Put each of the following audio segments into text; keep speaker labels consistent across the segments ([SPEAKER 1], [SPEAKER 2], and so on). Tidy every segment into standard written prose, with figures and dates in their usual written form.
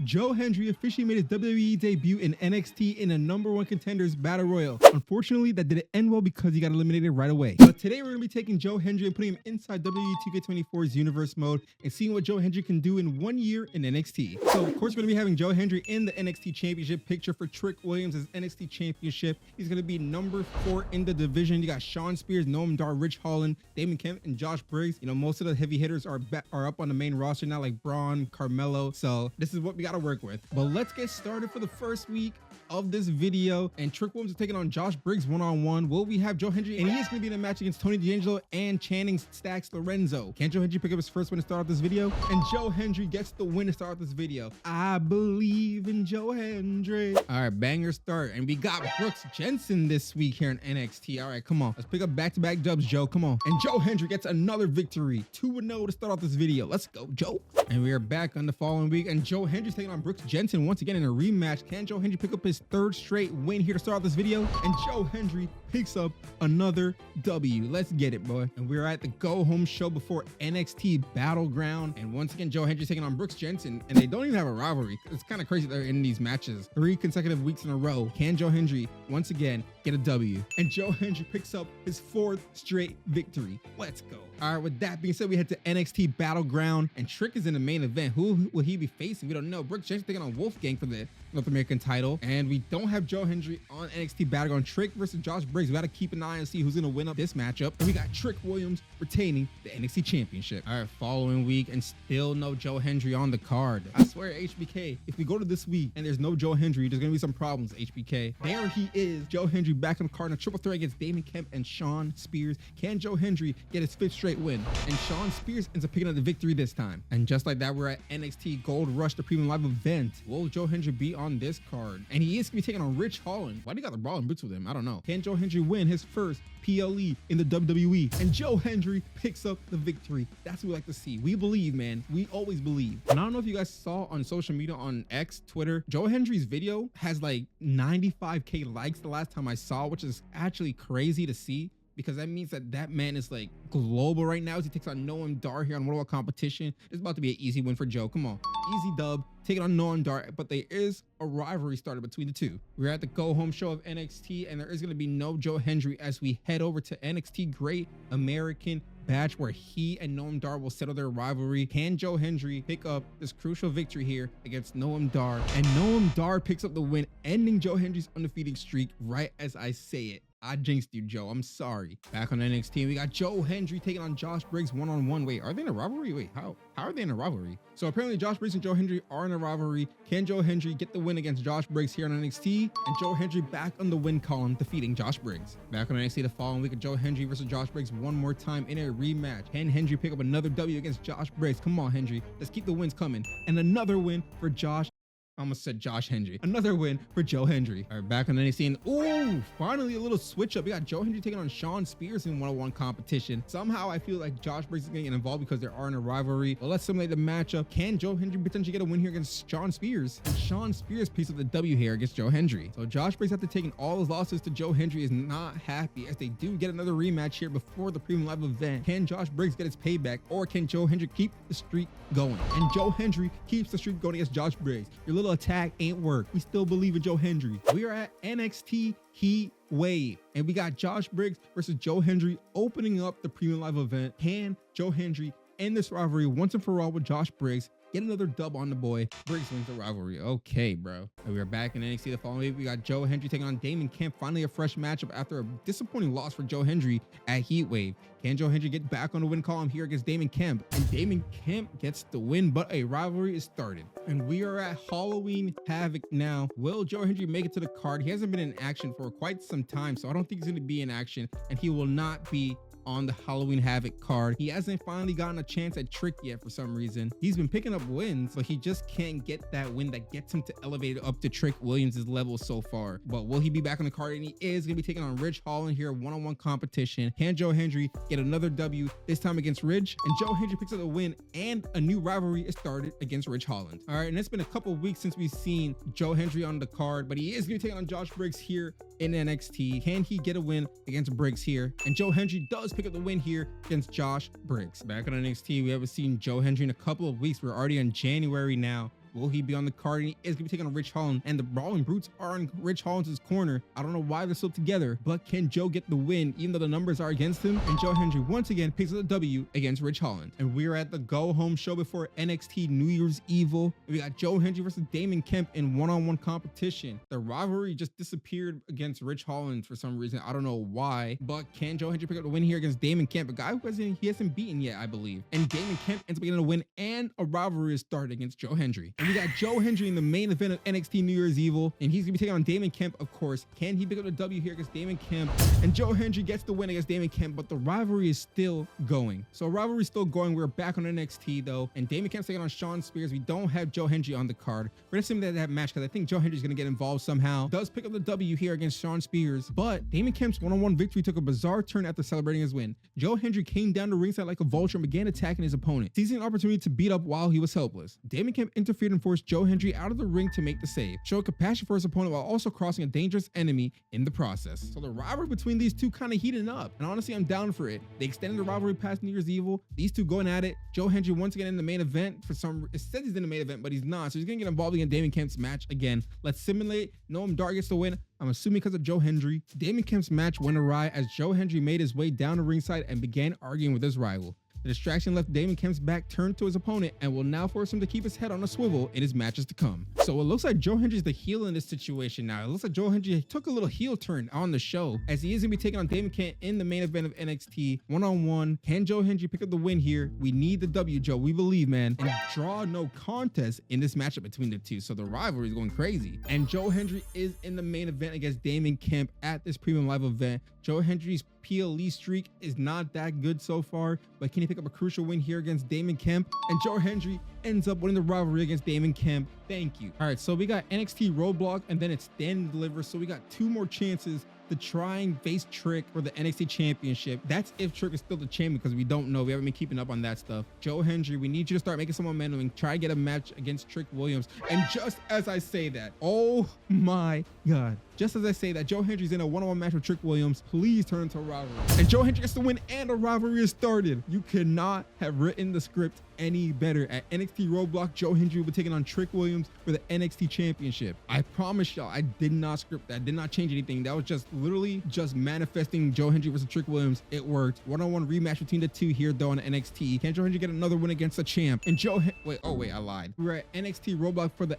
[SPEAKER 1] Joe Hendry officially made his WWE debut in NXT in a #1 Contenders Battle Royal. Unfortunately, that didn't end well because he got eliminated right away. But today we're going to be taking Joe Hendry and putting him inside WWE 2K24's Universe mode and seeing what Joe Hendry can do in 1 year in NXT. So of course we're going to be having Joe Hendry in the NXT Championship picture for Trick Williams' NXT Championship. He's going to be number 4 in the division. You got Shawn Spears, Noam Dar, Rich Holland, Damon Kemp, and Josh Briggs. You know, most of the heavy hitters are up on the main roster now, like Braun, Carmelo. So this is what we got to work with. But let's get started for the first week of this video, and Trick Williams is taking on Josh Briggs one-on-one. Will we have Joe Hendry? And he is going to be in a match against Tony D'Angelo and Channing Stacks Lorenzo. Can Joe Hendry pick up his first win to start off this video? And Joe Hendry gets the win to start off this video. I believe in Joe Hendry. All right, banger start. And we got Brooks Jensen this week here in NXT. All right, come on. Let's pick up back-to-back dubs, Joe. Come on. And Joe Hendry gets another victory. 2-0 to start off this video. Let's go, Joe. And we are back on the following week, and Joe Hendry's taking on Brooks Jensen once again in a rematch. Can Joe Hendry pick up his 3rd straight win here to start off this video? And Joe Hendry picks up another W. Let's get it, boy. And we're at the go-home show before NXT Battleground, and once again Joe Hendry's taking on Brooks Jensen, and they don't even have a rivalry. It's kind of crazy they're in these matches 3 consecutive weeks in a row. Can Joe Hendry once again get a W? And Joe Hendry picks up his 4th straight victory. Let's go. All right, with that being said, we head to NXT Battleground, and Trick is in the main event. Who will he be facing? We don't know. Brooks Jensen taking on Wolfgang for the North American title, and we don't have Joe Hendry on NXT Battleground. Trick versus Josh Briggs. We got to keep an eye and see who's going to win up this matchup. And we got Trick Williams retaining the NXT Championship. All right, following week, and still no Joe Hendry on the card. I swear, HBK, if we go to this week and there's no Joe Hendry, there's going to be some problems, HBK. There he is, Joe Hendry back on the card in a triple threat against Damon Kemp and Shawn Spears. Can Joe Hendry get his 5th straight win? And Shawn Spears ends up picking up the victory this time. And just like that, we're at NXT Gold Rush, the premium live event. Will Joe Hendry be on this card? And he is going to be taking on Rich Holland. Why do you got the brawling boots with him? I don't know. Can Joe Hendry win his first PLE in the WWE? And Joe Hendry picks up the victory. That's what we like to see. We believe, man. We always believe. And I don't know if you guys saw on social media, on X, Twitter, Joe Hendry's video has like 95K likes the last time I saw, which is actually crazy to see, because that means that man is like global right now as he takes on Noam Dar here on World Competition. It's about to be an easy win for Joe. Come on, easy dub, taking on Noam Dar, but there is a rivalry started between the two. We're at the go-home show of NXT, and there is going to be no Joe Hendry as we head over to NXT Great American Bash, where he and Noam Dar will settle their rivalry. Can Joe Hendry pick up this crucial victory here against Noam Dar? And Noam Dar picks up the win, ending Joe Hendry's undefeated streak right as I say it. I jinxed you, Joe. I'm sorry. Back on NXT, we got Joe Hendry taking on Josh Briggs one-on-one. Wait, are they in a rivalry? Wait, how are they in a rivalry? So apparently Josh Briggs and Joe Hendry are in a rivalry. Can Joe Hendry get the win against Josh Briggs here on NXT? And Joe Hendry back on the win column, defeating Josh Briggs. Back on NXT the following week, of Joe Hendry versus Josh Briggs one more time in a rematch. Can Hendry pick up another W against Josh Briggs? Come on, Hendry. Let's keep the wins coming. And another win for Josh. I almost said Josh Hendry. Another win for Joe Hendry. All right, back on NXT, and ooh, finally a little switch up. We got Joe Hendry taking on Shawn Spears in one-on-one competition. Somehow I feel like Josh Briggs is going to get involved because there are in a rivalry. But let's simulate the matchup. Can Joe Hendry potentially get a win here against Shawn Spears? And Shawn Spears picks up the W here against Joe Hendry. So Josh Briggs, after taking all his losses to Joe Hendry, is not happy as they do get another rematch here before the premium live event. Can Josh Briggs get his payback, or can Joe Hendry keep the streak going? And Joe Hendry keeps the streak going against Josh Briggs. Your little attack ain't work. We still believe in Joe Hendry. We are at NXT Heat Wave, and we got Josh Briggs versus Joe Hendry opening up the premium live event. Can Joe Hendry end this rivalry once and for all with Josh Briggs? Get another dub on the boy. Briggs wins the rivalry. Okay, bro. And we are back in NXT the following week. We got Joe Hendry taking on Damon Kemp. Finally a fresh matchup after a disappointing loss for Joe Hendry at Heat Wave. Can Joe Hendry get back on the win column here against Damon Kemp? And Damon Kemp gets the win, but a rivalry is started. And we are at Halloween Havoc now. Will Joe Hendry make it to the card? He hasn't been in action for quite some time, so I don't think he's going to be in action, and he will not be on the Halloween Havoc card. He hasn't finally gotten a chance at Trick yet for some reason. He's been picking up wins, but he just can't get that win that gets him to elevate up to Trick Williams' level so far. But will he be back on the card? And he is going to be taking on Rich Holland here, one-on-one competition. Can Joe Hendry get another W, this time against Ridge? And Joe Hendry picks up the win, and a new rivalry is started against Rich Holland. All right, and it's been a couple weeks since we've seen Joe Hendry on the card, but he is going to be taking on Josh Briggs here in NXT. Can he get a win against Briggs here? And Joe Hendry does pick up the win here against Josh Briggs. Back on NXT, we haven't seen Joe Hendry in a couple of weeks. We're already in January now. Will he be on the card? And he is going to be taking on Rich Holland, and the Brawling Brutes are in Rich Holland's corner. I don't know why they're still together, but can Joe get the win even though the numbers are against him? And Joe Hendry once again picks up the W against Rich Holland. And we're at the go home show before NXT New Year's Evil. We got Joe Hendry versus Damon Kemp in one-on-one competition. The rivalry just disappeared against Rich Holland for some reason. I don't know why, but can Joe Hendry pick up the win here against Damon Kemp, a guy who hasn't beaten yet, I believe. And Damon Kemp ends up getting a win, and a rivalry is started against Joe Hendry. And we got Joe Hendry in the main event of NXT New Year's Evil, and he's gonna be taking on Damon Kemp, of course. Can he pick up the W here against Damon Kemp? And Joe Hendry gets the win against Damon Kemp, but the rivalry is still going. So rivalry is still going. We're back on NXT though, and Damon Kemp's taking on Shawn Spears. We don't have Joe Hendry on the card. We're gonna assume that match because I think Joe Hendry's gonna get involved somehow. Does pick up the W here against Shawn Spears, but Damon Kemp's one-on-one victory took a bizarre turn after celebrating his win. Joe Hendry came down to ringside like a vulture and began attacking his opponent, seizing an opportunity to beat up while he was helpless. Damon Kemp interfered and forced Joe Hendry out of the ring to make the save, showing compassion for his opponent while also crossing a dangerous enemy in the process. So the rivalry between these two kind of heating up, and honestly I'm down for it. They extended the rivalry past New Year's Evil, these two going at it. Joe Hendry once again in the main event. It says he's in the main event, but he's not, so he's gonna get involved in Damon Kemp's match again. Let's simulate. Noam Dar gets the win, I'm assuming because of Joe Hendry. Damon Kemp's match went awry as Joe Hendry made his way down to ringside and began arguing with his rival. The distraction left Damon Kemp's back turned to his opponent and will now force him to keep his head on a swivel in his matches to come. So it looks like Joe Hendry's the heel in this situation now. It looks like Joe Hendry took a little heel turn on the show as he is going to be taking on Damon Kemp in the main event of NXT one-on-one. Can Joe Hendry pick up the win here? We need the W, Joe. We believe, man. And draw no contest in this matchup between the two. So the rivalry is going crazy. And Joe Hendry is in the main event against Damon Kemp at this premium live event. Joe Hendry's PLE streak is not that good so far, but can he pick up a crucial win here against Damon Kemp? And Joe Hendry ends up winning the rivalry against Damon Kemp. Thank you. All right, so we got NXT Roadblock and then it's Stand and Deliver. So we got two more chances to try and face Trick for the NXT Championship. That's if Trick is still the champion, because we don't know. We haven't been keeping up on that stuff. Joe Hendry, we need you to start making some momentum and try to get a match against Trick Williams. And just as I say that, oh my God, just as I say that, Joe Hendry's in a one-on-one match with Trick Williams. Please turn into a rivalry. And Joe Hendry gets the win and a rivalry is started. You could not have written the script any better. At NXT Roadblock, Joe Hendry will be taking on Trick Williams for the NXT Championship. I promise y'all, I did not script that. I did not change anything. That was just literally just manifesting Joe Hendry versus Trick Williams. It worked. One-on-one rematch between the two here though on NXT. Can Joe Hendry get another win against the champ? And wait, I lied. We're at NXT Roadblock for the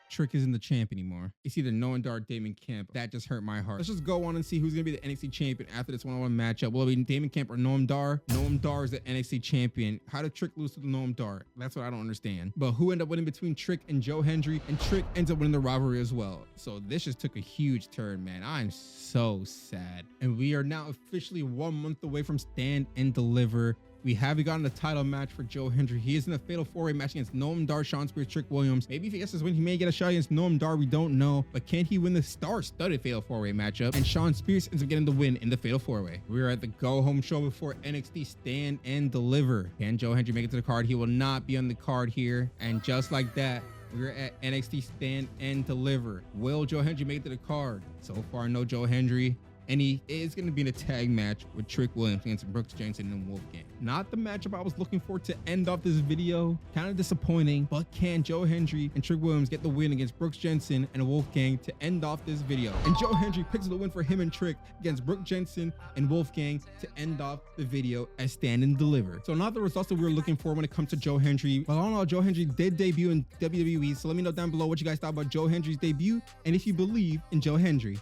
[SPEAKER 1] Trick isn't the champ anymore. It's either Noam Dar or Damon Kemp. That just hurt my heart. Let's just go on and see who's gonna be the NXT champion after this one-on-one matchup. Will it be Damon Kemp or Noam Dar? Noam Dar is the NXT champion. How did Trick lose to the Noam Dar? That's what I don't understand. But who ended up winning between Trick and Joe Hendry? And Trick ends up winning the rivalry as well. So this just took a huge turn, man. I'm so sad. And we are now officially 1 month away from Stand and Deliver. We haven't gotten a title match for Joe Hendry. He is in a fatal four-way match against Noam Dar, Shawn Spears, Trick Williams. Maybe if he gets this win, he may get a shot against Noam Dar. We don't know. But can he win the star-studded fatal four-way matchup? And Shawn Spears ends up getting the win in the fatal four-way. We're at the go-home show before NXT Stand and Deliver. Can Joe Hendry make it to the card? He will not be on the card here. And just like that, we're at NXT Stand and Deliver. Will Joe Hendry make it to the card? So far, no Joe Hendry. And he is going to be in a tag match with Trick Williams against Brooks Jensen and Wolfgang. Not the matchup I was looking for to end off this video. Kind of disappointing, but can Joe Hendry and Trick Williams get the win against Brooks Jensen and Wolfgang to end off this video? And Joe Hendry picks up the win for him and Trick against Brooks Jensen and Wolfgang to end off the video as Stand and Deliver. So not the results that we were looking for when it comes to Joe Hendry. But all in all, Joe Hendry did debut in WWE. So let me know down below what you guys thought about Joe Hendry's debut and if you believe in Joe Hendry.